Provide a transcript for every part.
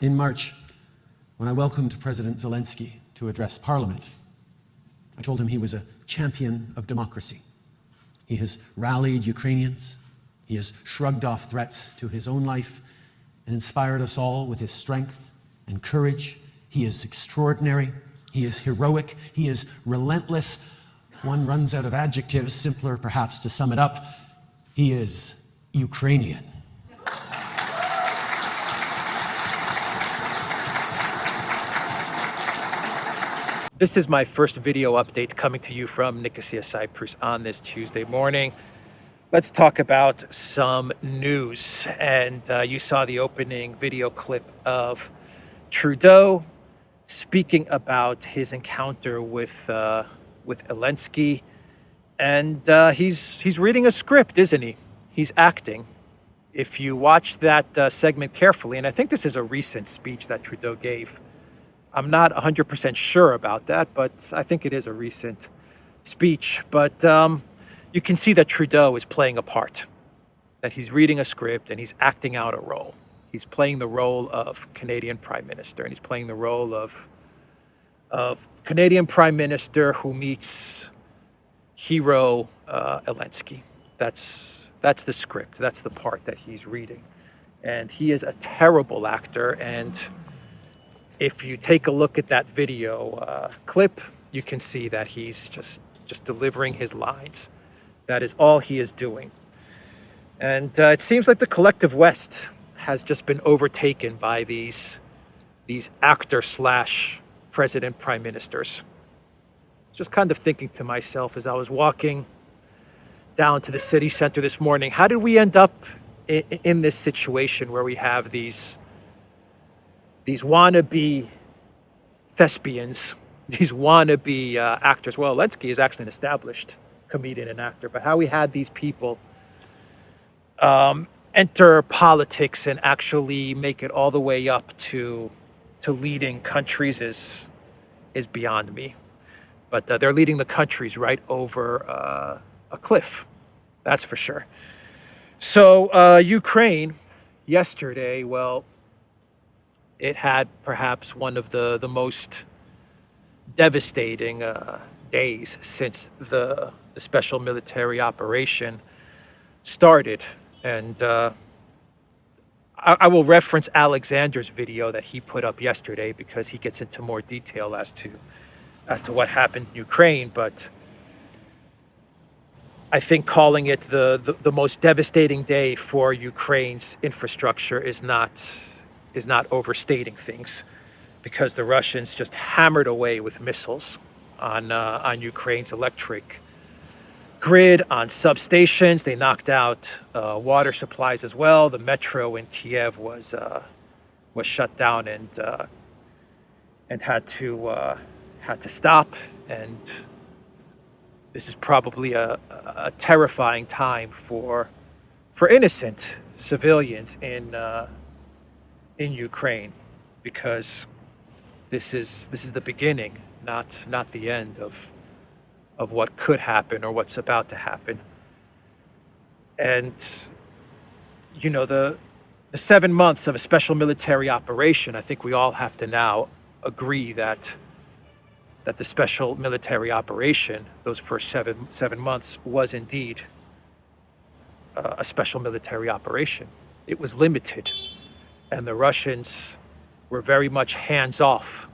In March, when I welcomed President Zelensky to address Parliament, I told him he was a champion of democracy. He has rallied Ukrainians, he has shrugged off threats to his own life, and inspired us all with his strength and courage. He is extraordinary, he is heroic, he is relentless. One runs out of adjectives, simpler perhaps to sum it up. He is Ukrainian. This is my first video update coming to you from Nicosia, Cyprus on this Tuesday morning. Let's talk about some news. And you saw the opening video clip of Trudeau speaking about his encounter with Zelensky. And he's reading a script, isn't he? He's acting. If you watch that segment carefully, and I think this is a recent speech that Trudeau gave, I'm not 100% sure about that, but I think it is a recent speech. But you can see that Trudeau is playing a part, that he's reading a script and he's acting out a role. He's playing the role of Canadian Prime Minister, and he's playing the role of Canadian Prime Minister who meets hero Zelensky. That's the script. That's the part that he's reading. And he is a terrible actor, and if you take a look at that video clip, you can see that he's just delivering his lines. That is all he is doing. And it seems like the collective West has just been overtaken by these actor/president prime ministers. Just kind of thinking to myself as I was walking down to the city center this morning, how did we end up in this situation where we have these wannabe thespians, these wannabe actors? Well, Zelensky is actually an established comedian and actor, but how we had these people enter politics and actually make it all the way up to leading countries is beyond me. But they're leading the countries right over a cliff, that's for sure. So Ukraine yesterday, well, it had perhaps one of the most devastating days since the special military operation started. And I will reference Alexander's video that he put up yesterday because he gets into more detail as to what happened in Ukraine. But I think calling it the most devastating day for Ukraine's infrastructure is not overstating things, because the Russians just hammered away with missiles on Ukraine's electric grid, on substations. They knocked out water supplies as well. The metro in Kiev was shut down and had to stop. And this is probably a terrifying time for innocent civilians in Ukraine, because this is the beginning, not the end of what could happen or what's about to happen. And you know, the 7 months of a special military operation, I think we all have to now agree that the special military operation, those first seven months, was indeed a special military operation. It was limited, and the Russians were very much hands-off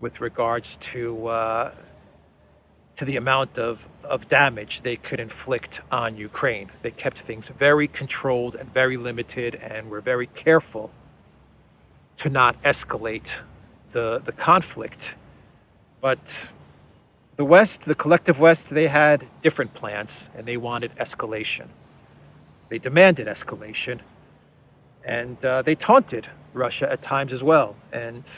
with regards to the amount of damage they could inflict on Ukraine. They kept things very controlled and very limited, and were very careful to not escalate the conflict. But the West, the collective West, they had different plans, and they wanted escalation. They demanded escalation, and they taunted Russia at times as well. And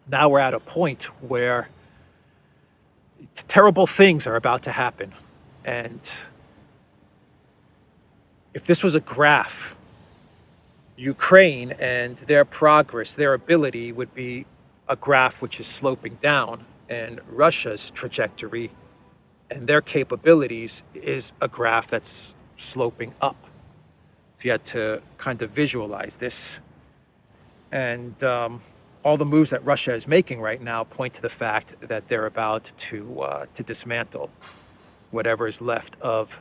now we're at a point where terrible things are about to happen. And if this was a graph, Ukraine and their progress, their ability would be a graph which is sloping down, and Russia's trajectory and their capabilities is a graph that's sloping up. If you had to kind of visualize this. And all the moves that Russia is making right now point to the fact that they're about to dismantle whatever is left of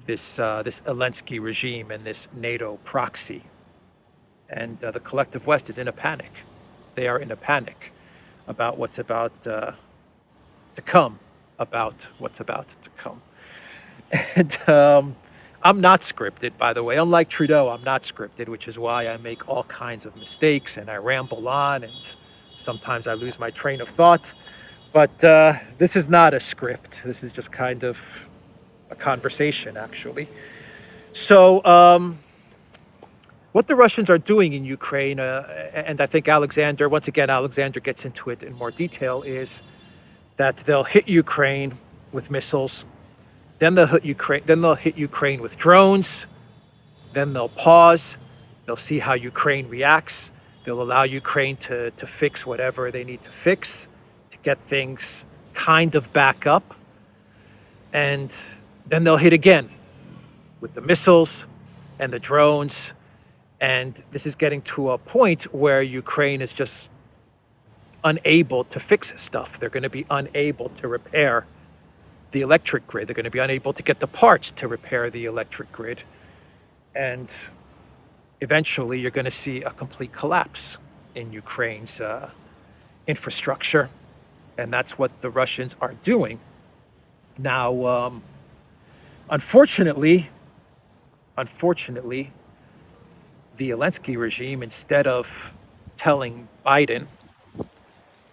this Zelensky regime and this NATO proxy. And the collective West is in a panic. They are in a panic about what's about to come, about what's about to come. And I'm not scripted, by the way. Unlike Trudeau, I'm not scripted, which is why I make all kinds of mistakes and I ramble on and sometimes I lose my train of thought. But this is not a script. This is just kind of a conversation, actually. So what the Russians are doing in Ukraine, and I think Alexander gets into it in more detail, is that they'll hit Ukraine with missiles. Then they'll hit Ukraine with drones. Then they'll pause. They'll see how Ukraine reacts. They'll allow Ukraine to fix whatever they need to fix to get things kind of back up. And then they'll hit again with the missiles and the drones. And this is getting to a point where Ukraine is just unable to fix stuff. They're going to be unable to repair the electric grid. They're going to be unable to get the parts to repair the electric grid. And eventually you're going to see a complete collapse in Ukraine's infrastructure. And that's what the Russians are doing. Now, unfortunately, the Zelensky regime, instead of telling Biden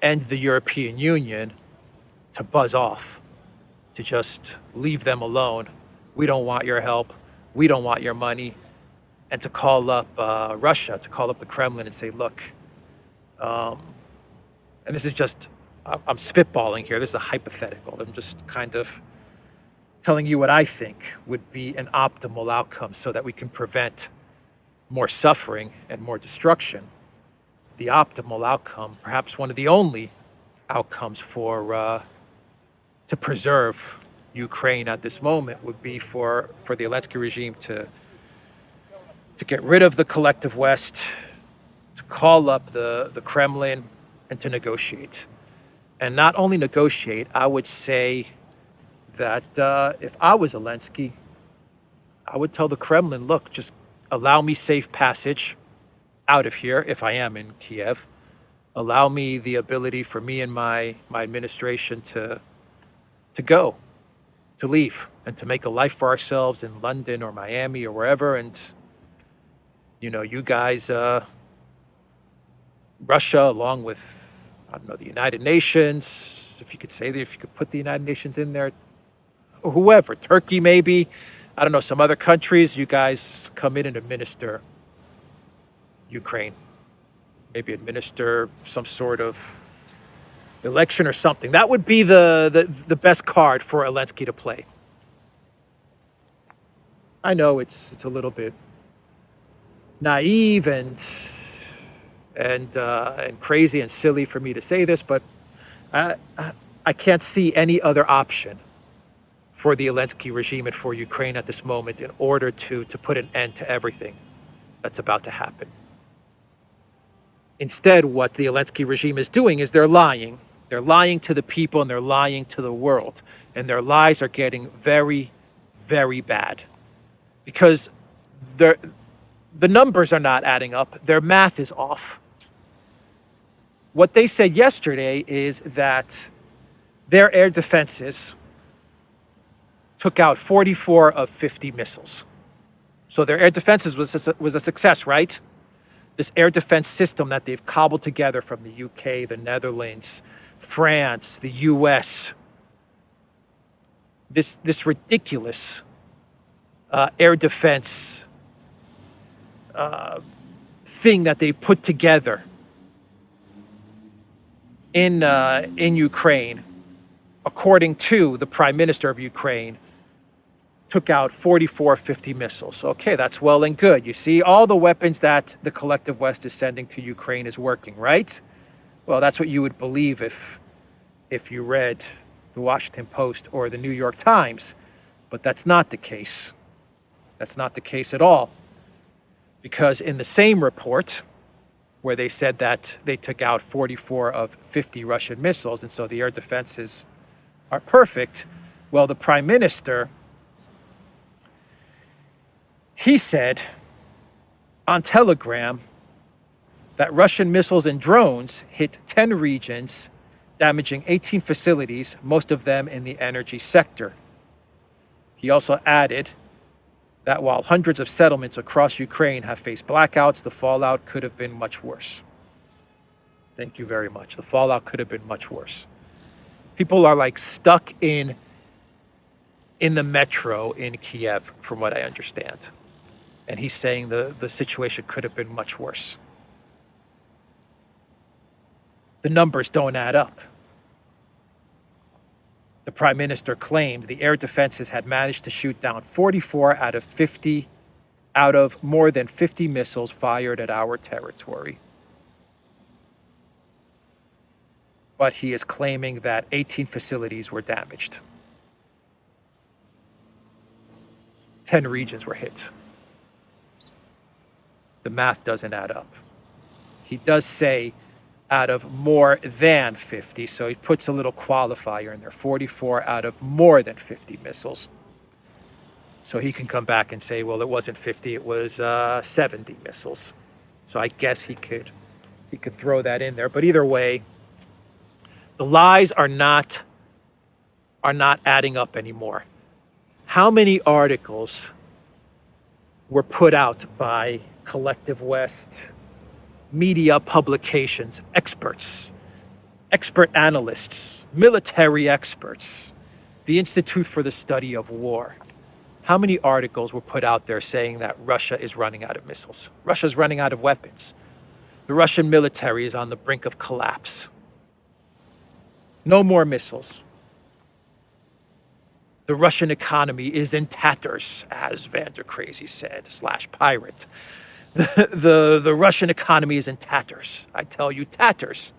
and the European Union to buzz off, to just leave them alone, we don't want your help, we don't want your money, and to call up Russia, to call up the Kremlin and say, look, and this is just, I'm spitballing here, this is a hypothetical, I'm just kind of telling you what I think would be an optimal outcome so that we can prevent more suffering and more destruction. The optimal outcome, perhaps one of the only outcomes to preserve Ukraine at this moment, would be for the Zelensky regime to get rid of the collective West, to call up the Kremlin and to negotiate. And not only negotiate, I would say that if I was Zelensky, I would tell the Kremlin, look, just allow me safe passage out of here if I am in Kiev. Allow me the ability for me and my administration to go, to leave, and to make a life for ourselves in London or Miami or wherever. And, you know, you guys, Russia, along with, I don't know, the United Nations, if you could say that, if you could put the United Nations in there, whoever, Turkey maybe, I don't know, some other countries, you guys come in and administer Ukraine. Maybe administer some sort of election or something. That would be the best card for Zelensky to play. I know it's a little bit naive and crazy and silly for me to say this, but I can't see any other option for the Zelensky regime and for Ukraine at this moment in order to put an end to everything that's about to happen. Instead, what the Zelensky regime is doing is they're lying. They're lying to the people and they're lying to the world. And their lies are getting very, very bad. Because the numbers are not adding up. Their math is off. What they said yesterday is that their air defenses took out 44 of 50 missiles. So their air defenses was a success, right? This air defense system that they've cobbled together from the UK, the Netherlands, France, the US, this ridiculous air defense thing that they've put together in Ukraine, according to the Prime Minister of Ukraine, took out 44 50 missiles. Okay, that's well and good. You see, all the weapons that the collective West is sending to Ukraine is working, right? Well, that's what you would believe if you read the Washington Post or the New York Times. But that's not the case. That's not the case at all. Because in the same report, where they said that they took out 44 of 50 Russian missiles, and so the air defenses are perfect. Well, the prime minister, he said on Telegram that Russian missiles and drones hit 10 regions, damaging 18 facilities, most of them in the energy sector. He also added that while hundreds of settlements across Ukraine have faced blackouts, the fallout could have been much worse. Thank you very much. The fallout could have been much worse. People are like stuck in the metro in Kiev, from what I understand. And he's saying the situation could have been much worse. The numbers don't add up. The prime minister claimed the air defenses had managed to shoot down 44 out of more than 50 missiles fired at our territory. But he is claiming that 18 facilities were damaged. 10 regions were hit. The math doesn't add up. He does say out of more than 50, so he puts a little qualifier in there, 44 out of more than 50 missiles. So he can come back and say, well, it wasn't 50, it was 70 missiles. So I guess he could throw that in there. But either way, the lies are not adding up anymore. How many articles were put out by Collective West, media publications, experts, expert analysts, military experts, the Institute for the Study of War? How many articles were put out there saying that Russia is running out of missiles? Russia's running out of weapons. The Russian military is on the brink of collapse. No more missiles. The Russian economy is in tatters, as Vander Crazy said, /pirate. The Russian economy is in tatters. I tell you, tatters.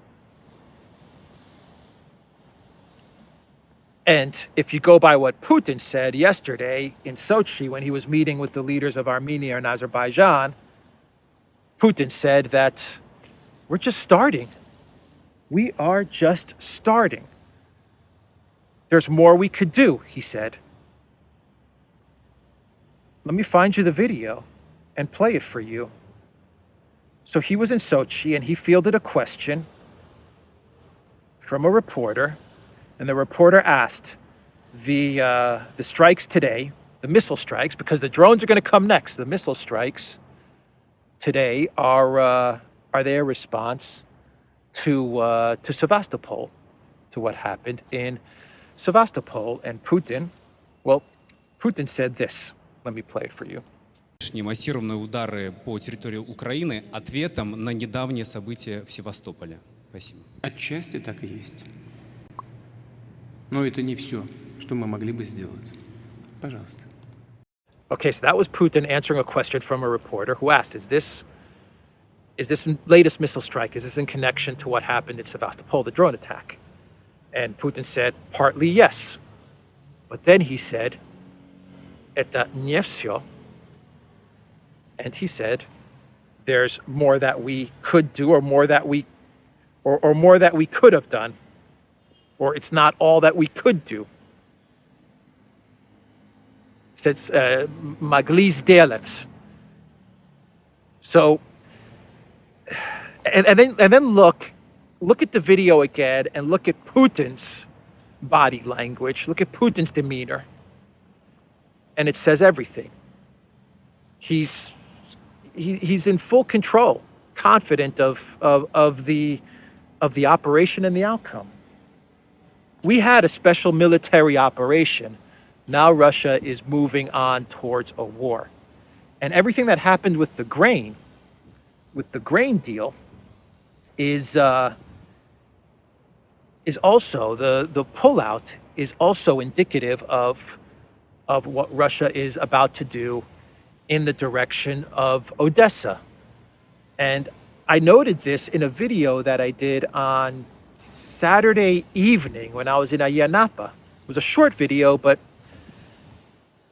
And if you go by what Putin said yesterday in Sochi when he was meeting with the leaders of Armenia and Azerbaijan, Putin said that we're just starting. We are just starting. There's more we could do, he said. Let me find you the video and play it for you. So he was in Sochi and he fielded a question from a reporter, and the reporter asked the strikes today, the missile strikes, because the drones are going to come next. The missile strikes today are they a response to Sevastopol, to what happened in Sevastopol? And Putin said this. Let me play it for you. Массированные удары по территории Украины ответом на недавние события в Севастополе. Спасибо. Отчасти так и есть. Но это не все, что мы могли бы сделать. Пожалуйста. Okay, so that was Putin answering a question from a reporter who asked, is this latest missile strike, is this in connection to what happened in Sevastopol, the drone attack? And Putin said, partly yes. But then he said, это не всё. And he said, there's more that we could do, or more that we could have done, or it's not all that we could do. He said, могли сделать. So, and then look at the video again and look at Putin's body language. Look at Putin's demeanor. And it says everything. He's in full control, confident of the operation and the outcome. We had a special military operation. Now Russia is moving on towards a war. And everything that happened with the grain deal is also the pullout is also indicative of what Russia is about to do in the direction of Odessa. And I noted this in a video that I did on Saturday evening when I was in Ayanapa. It was a short video, but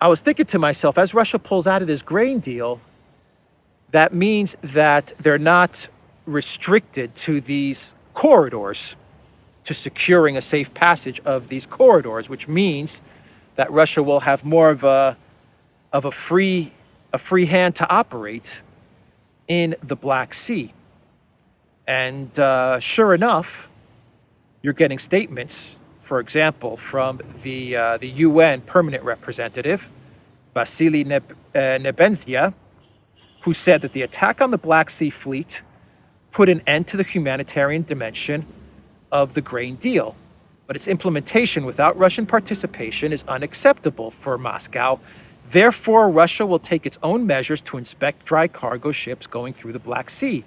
I was thinking to myself, as Russia pulls out of this grain deal, that means that they're not restricted to these corridors, to securing a safe passage of these corridors, which means that Russia will have more of a free hand to operate in the Black Sea. And sure enough, you're getting statements, for example, from the UN permanent representative, Vasily Nebenzia, who said that the attack on the Black Sea fleet put an end to the humanitarian dimension of the grain deal. But its implementation without Russian participation is unacceptable for Moscow. Therefore, Russia will take its own measures to inspect dry cargo ships going through the Black Sea.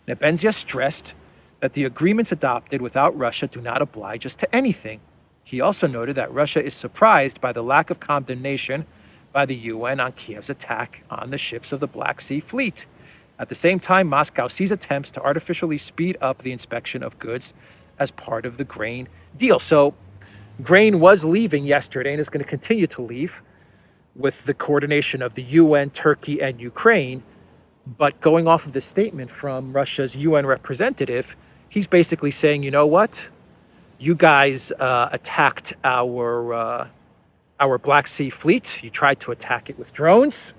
Nebenzia stressed that the agreements adopted without Russia do not oblige us to anything. He also noted that Russia is surprised by the lack of condemnation by the UN on Kiev's attack on the ships of the Black Sea Fleet. At the same time, Moscow sees attempts to artificially speed up the inspection of goods as part of the grain deal. So grain was leaving yesterday and is going to continue to leave with the coordination of the UN, Turkey, and Ukraine. But going off of the statement from Russia's UN representative, he's basically saying, you know what? You guys attacked our Black Sea fleet. You tried to attack it with drones.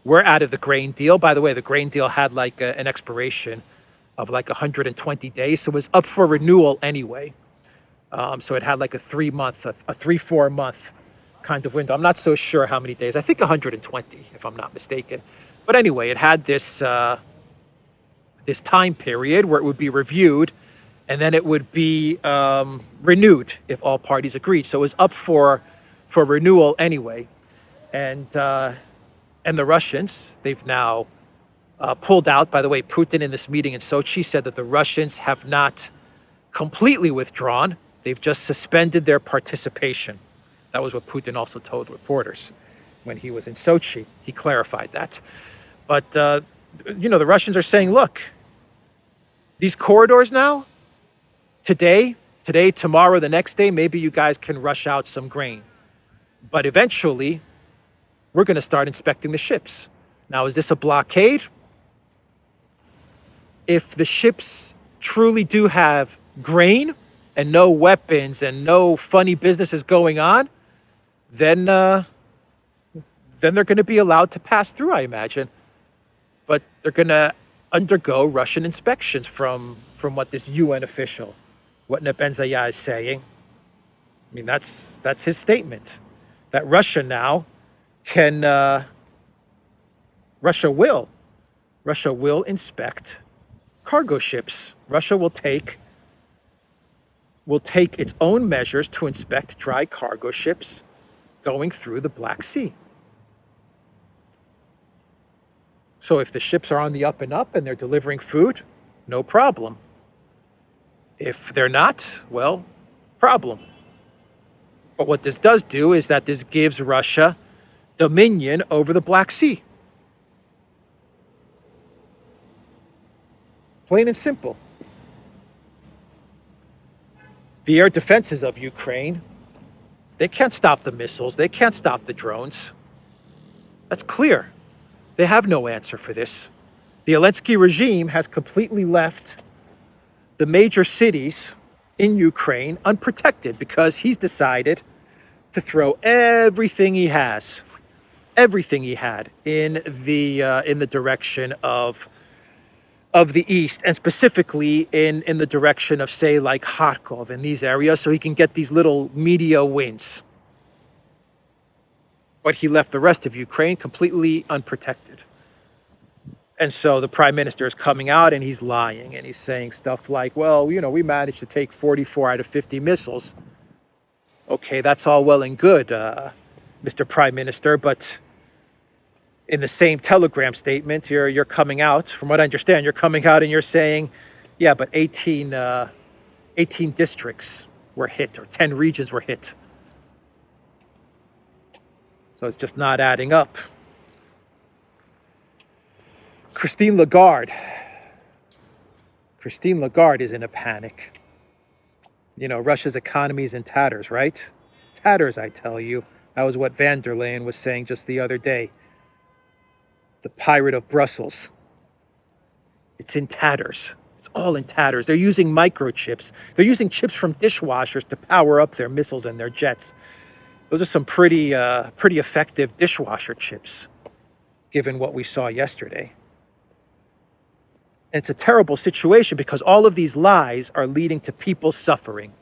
We're out of the grain deal. By the way, the grain deal had like an expiration of like 120 days. So it was up for renewal anyway. So it had like a 4 month kind of window. I'm not so sure how many days. I think 120, if I'm not mistaken. But anyway, it had this this time period where it would be reviewed, and then it would be renewed if all parties agreed. So it was up for renewal anyway. And the Russians, they've now pulled out. By the way, Putin in this meeting in Sochi said that the Russians have not completely withdrawn. They've just suspended their participation. That was what Putin also told reporters when he was in Sochi. He clarified that. But, the Russians are saying, look, these corridors now, today, tomorrow, the next day, maybe you guys can rush out some grain. But eventually, we're going to start inspecting the ships. Now, is this a blockade? If the ships truly do have grain and no weapons and no funny businesses going on, then they're going to be allowed to pass through, I imagine. But they're going to undergo Russian inspections from what this UN official, what Nebenzia is saying. I mean, that's his statement, that Russia now can, Russia will inspect cargo ships. Russia will take its own measures to inspect dry cargo ships going through the Black Sea. So if the ships are on the up and up and they're delivering food, no problem. If they're not, well, problem. But what this does do is that this gives Russia dominion over the Black Sea. Plain and simple. The air defenses of Ukraine, they can't stop the missiles. They can't stop the drones. That's clear. They have no answer for this. The Zelensky regime has completely left the major cities in Ukraine unprotected because he's decided to throw everything he had in the direction of the east, and specifically in the direction of, say, like Kharkov and these areas, so he can get these little media wins. But he left the rest of Ukraine completely unprotected. And so the prime minister is coming out and he's lying and he's saying stuff like, well, we managed to take 44 out of 50 missiles. Okay, that's all well and good, Mr. Prime Minister, but in the same Telegram statement, you're coming out, from what I understand, you're coming out and you're saying, yeah, but 18 districts were hit, or 10 regions were hit. So it's just not adding up. Christine Lagarde is in a panic. Russia's economy is in tatters, right? Tatters, I tell you. That was what van der Leyen was saying just the other day. The pirate of Brussels. It's in tatters. It's all in tatters. They're using microchips. They're using chips from dishwashers to power up their missiles and their jets. Those are some pretty effective dishwasher chips, given what we saw yesterday. And it's a terrible situation because all of these lies are leading to people suffering.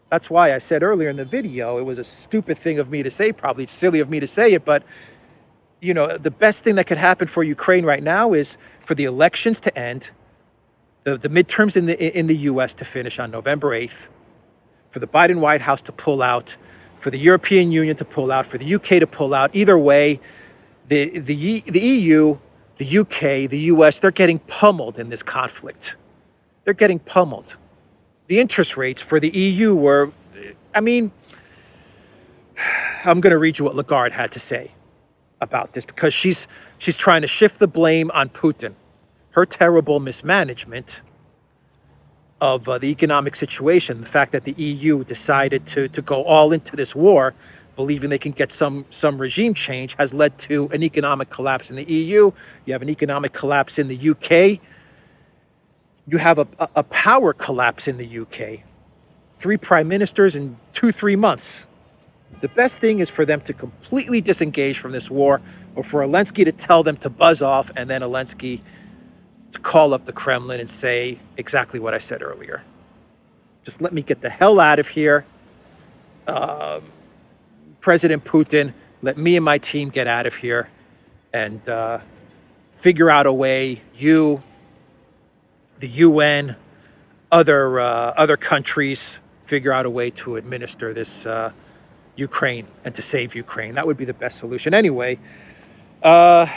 That's why I said earlier in the video, it was a stupid thing of me to say, probably silly of me to say it, but you know, the best thing that could happen for Ukraine right now is for the elections to end, the midterms in the US to finish on November 8th, for the Biden White House to pull out, for the European Union to pull out, for the UK to pull out. Either way, the EU, the UK, the US, they're getting pummeled in this conflict. They're getting pummeled. The interest rates for the EU were, I mean, I'm going to read you what Lagarde had to say about this because she's trying to shift the blame on Putin. Her terrible mismanagement of the economic situation, the fact that the EU decided to go all into this war, believing they can get some regime change, has led to an economic collapse in the EU. You have an economic collapse in the UK. You have a power collapse in the UK. 3 prime ministers in 2-3 months. The best thing is for them to completely disengage from this war, or for Zelensky to tell them to buzz off, and then Zelensky to call up the Kremlin and say exactly what I said earlier. Just let me get the hell out of here. President Putin, let me and my team get out of here and figure out a way, you, the UN, other countries, figure out a way to administer this Ukraine and to save Ukraine. That would be the best solution. Anyway, I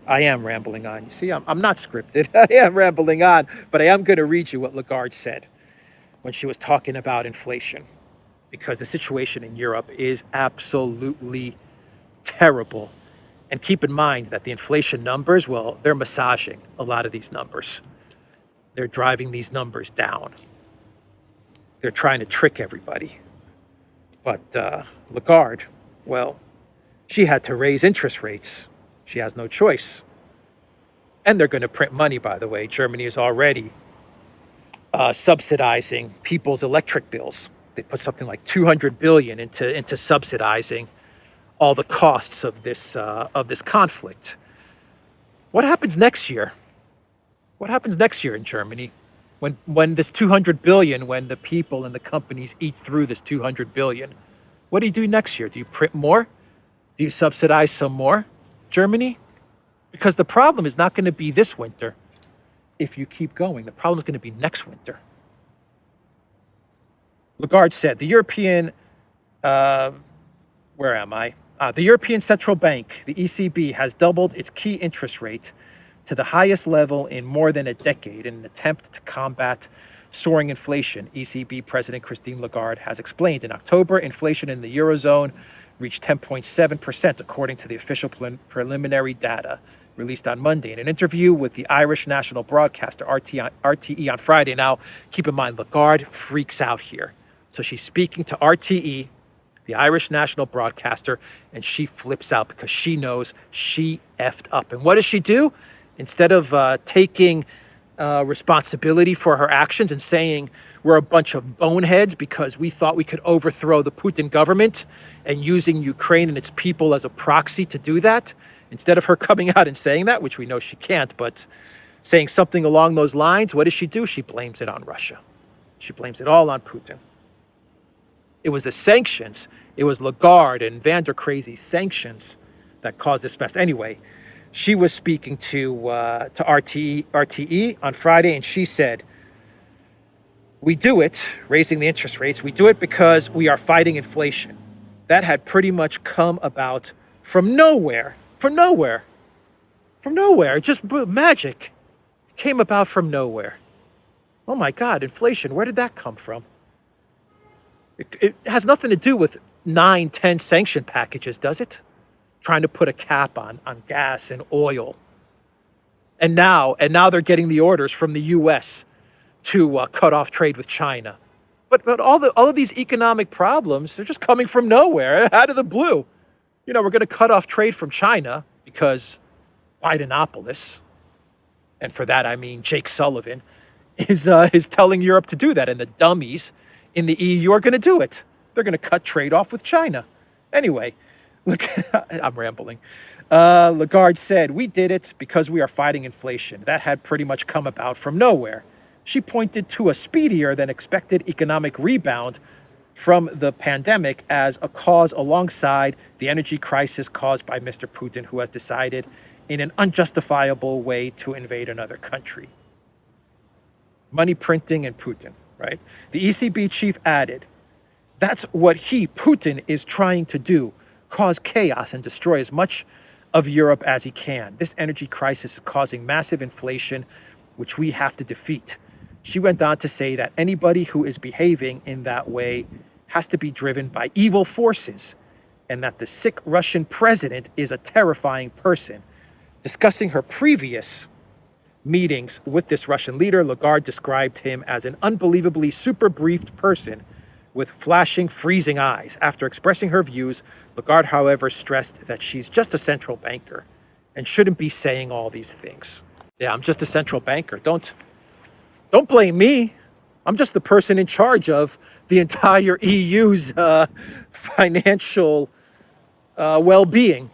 am rambling on. You see, I'm not scripted. I am rambling on, but I am going to read you what Lagarde said when she was talking about inflation, because the situation in Europe is absolutely terrible. And keep in mind that the inflation numbers, well, they're massaging a lot of these numbers. They're driving these numbers down. They're trying to trick everybody. But Lagarde, well, she had to raise interest rates. She has no choice. And they're going to print money, by the way. Germany is already subsidizing people's electric bills. They put something like 200 billion into subsidizing all the costs of this conflict. What happens next year? What happens next year in Germany when this 200 billion, when the people and the companies eat through this 200 billion? What do you do next year? Do you print more? Do you subsidize some more, Germany? Because the problem is not going to be this winter if you keep going. The problem is going to be next winter. Lagarde said, the European, where am I? The European Central Bank, the ECB, has doubled its key interest rate to the highest level in more than a decade in an attempt to combat soaring inflation, ECB President Christine Lagarde has explained. In October, inflation in the Eurozone reached 10.7%, according to the official preliminary data released on Monday. In an interview with the Irish national broadcaster RTE on Friday. Now, keep in mind, Lagarde freaks out here. So she's speaking to RTE, the Irish national broadcaster, and she flips out because she knows she effed up. And what does she do? Instead of taking responsibility for her actions and saying we're a bunch of boneheads because we thought we could overthrow the Putin government and using Ukraine and its people as a proxy to do that, instead of her coming out and saying that, which we know she can't, but saying something along those lines, what does she do? She blames it on Russia. She blames it all on Putin. It was the sanctions. It was Lagarde and Van der Crazy's sanctions that caused this mess. Anyway, she was speaking to RTE on Friday, and she said, we do it, raising the interest rates, we do it because we are fighting inflation. That had pretty much come about from nowhere. Just magic. It came about from nowhere. Oh my God, inflation, where did that come from? It has nothing to do with 9-10 sanction packages, does it? Trying to put a cap on gas and oil. And now they're getting the orders from the US to cut off trade with China. But all of these economic problems, they're just coming from nowhere, out of the blue. You know, we're going to cut off trade from China because Bidenopolis. and for that I mean Jake Sullivan, is telling Europe to do that, and the dummies in the EU are going to do it. They're going to cut trade off with China. Anyway, look, I'm rambling. Lagarde said, "We did it because we are fighting inflation. That had pretty much come about from nowhere." She pointed to a speedier than expected economic rebound from the pandemic as a cause alongside the energy crisis caused by Mr. Putin, who has decided in an unjustifiable way to invade another country. Money printing and Putin, right? The ECB chief added, "That's what Putin, is trying to do, cause chaos and destroy as much of Europe as he can. This energy crisis is causing massive inflation, which we have to defeat." She went on to say that anybody who is behaving in that way has to be driven by evil forces, and that the sick Russian president is a terrifying person. Discussing her previous meetings with this Russian leader, Lagarde described him as an unbelievably super briefed person with flashing, freezing eyes. After expressing her views, Lagarde, however, stressed that she's just a central banker and shouldn't be saying all these things. Yeah, I'm just a central banker. Don't blame me. I'm just the person in charge of the entire EU's financial well-being.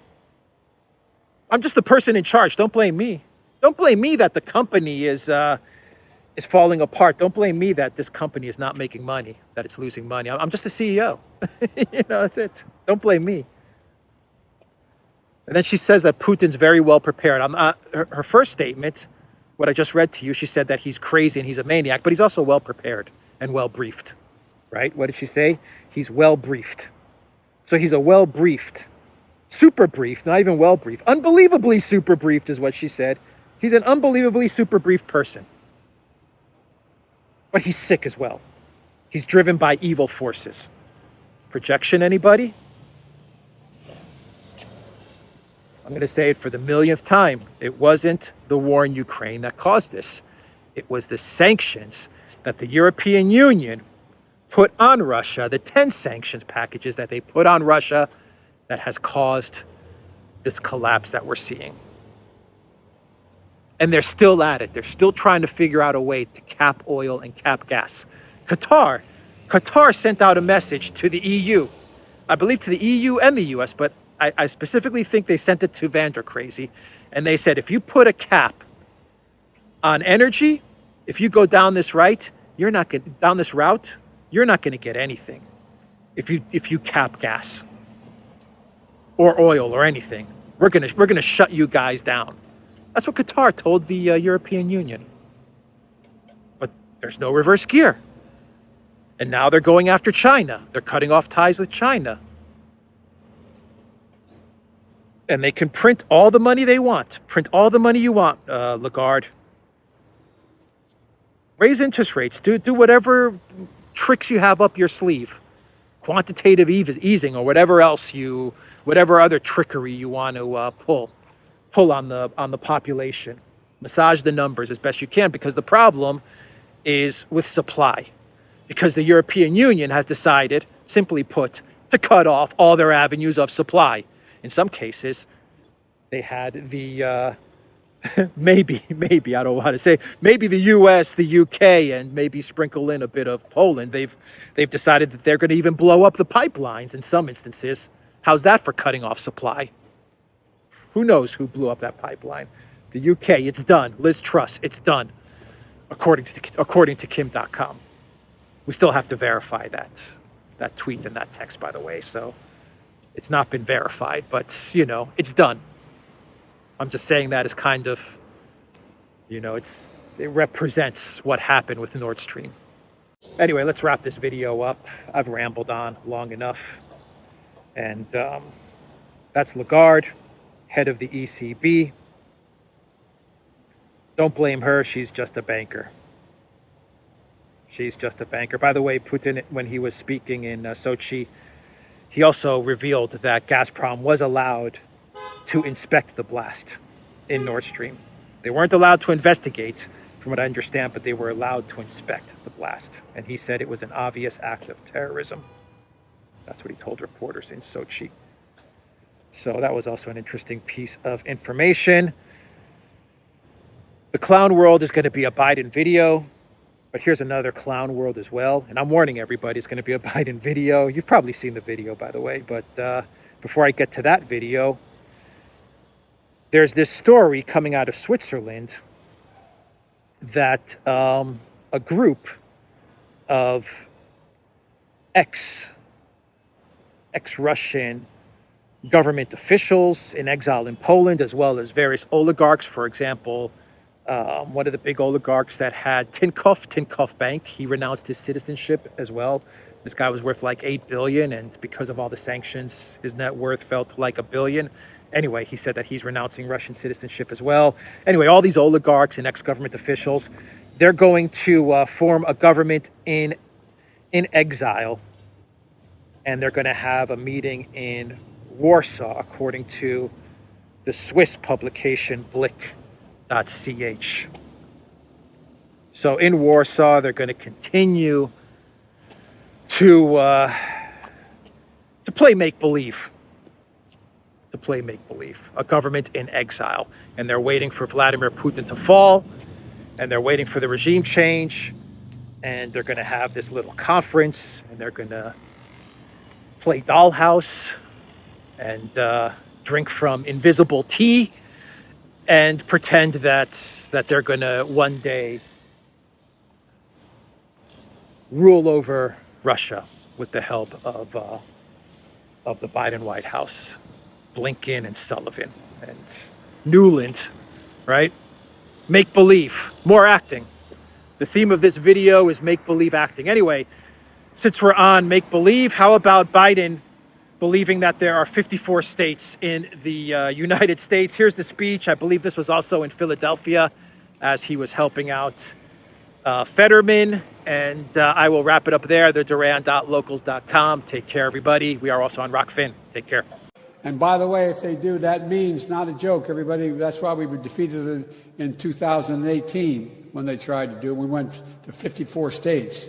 I'm just the person in charge. Don't blame me. Don't blame me that the company is falling apart. Don't blame me that this company is not making money, that it's losing money. I'm just the CEO. That's it. Don't blame me. And then she says that Putin's very well prepared. Her first statement, what I just read to you, she said that he's crazy and he's a maniac, but he's also well prepared and well briefed, right? What did she say? He's well briefed. So he's a well briefed, super briefed, not even well briefed, unbelievably super briefed is what she said. He's an unbelievably super briefed person. But he's sick as well. He's driven by evil forces. Projection, anybody? I'm going to say it for the millionth time. It wasn't the war in Ukraine that caused this. It was the sanctions that the European Union put on Russia, the 10 sanctions packages that they put on Russia, that has caused this collapse that we're seeing. And they're still at it. They're still trying to figure out a way to cap oil and cap gas. Qatar sent out a message to the EU, I believe to the EU and the US, but I specifically think they sent it to Vander Crazy. And they said, if you put a cap on energy, if you go down this route, you're not going to get anything. If you cap gas or oil or anything, we're gonna shut you guys down. That's what Qatar told the European Union. But there's no reverse gear. And now they're going after China. They're cutting off ties with China. And they can print all the money they want. Print all the money you want, Lagarde. Raise interest rates. Do whatever tricks you have up your sleeve. Quantitative easing or whatever other trickery you want to pull on the population. Massage the numbers as best you can, because the problem is with supply. Because the European Union has decided, simply put, to cut off all their avenues of supply. In some cases, they had the maybe I don't know how to say, maybe the US, the UK, and maybe sprinkle in a bit of Poland. They've decided that they're going to even blow up the pipelines in some instances. How's that for cutting off supply? Who knows who blew up that pipeline? The UK, it's done. Liz Truss, it's done. According to Kim.com. We still have to verify that tweet and that text, by the way. So it's not been verified, but it's done. I'm just saying that as kind of, it represents what happened with Nord Stream. Anyway, let's wrap this video up. I've rambled on long enough. And that's Lagarde, head of the ECB. Don't blame her. She's just a banker. She's just a banker. By the way, Putin, when he was speaking in Sochi, he also revealed that Gazprom was allowed to inspect the blast in Nord Stream. They weren't allowed to investigate, from what I understand, but they were allowed to inspect the blast. And he said it was an obvious act of terrorism. That's what he told reporters in Sochi. So that was also an interesting piece of information. The clown world is going to be a Biden video, but here's another clown world as well. And I'm warning everybody, it's going to be a Biden video. You've probably seen the video, by the way, but before I get to that video, there's this story coming out of Switzerland that a group of ex-Russian government officials in exile in Poland, as well as various oligarchs. For example, one of the big oligarchs that had Tinkoff Bank, he renounced his citizenship as well. This guy was worth like $8 billion, and because of all the sanctions, his net worth fell to like $1 billion. Anyway, he said that he's renouncing Russian citizenship as well. Anyway, all these oligarchs and ex-government officials, they're going to form a government in exile, and they're going to have a meeting in Warsaw, according to the Swiss publication Blick.ch. So in Warsaw, they're going to continue to play make-believe. A government in exile. And they're waiting for Vladimir Putin to fall, and they're waiting for the regime change, and they're going to have this little conference, and they're going to play dollhouse and drink from invisible tea and pretend that they're going to one day rule over Russia with the help of the Biden White House. Blinken and Sullivan and Newland, right? Make believe, more acting. The theme of this video is make believe acting. Anyway, since we're on make believe, how about Biden believing that there are 54 states in the United States? Here's the speech. I believe this was also in Philadelphia as he was helping out Fetterman. And I will wrap it up there. The Duran.locals.com. Take care, everybody. We are also on Rockfin. Take care. And by the way, if they do, that means, not a joke, everybody, that's why we were defeated in 2018 when they tried to do it. We went to 54 states.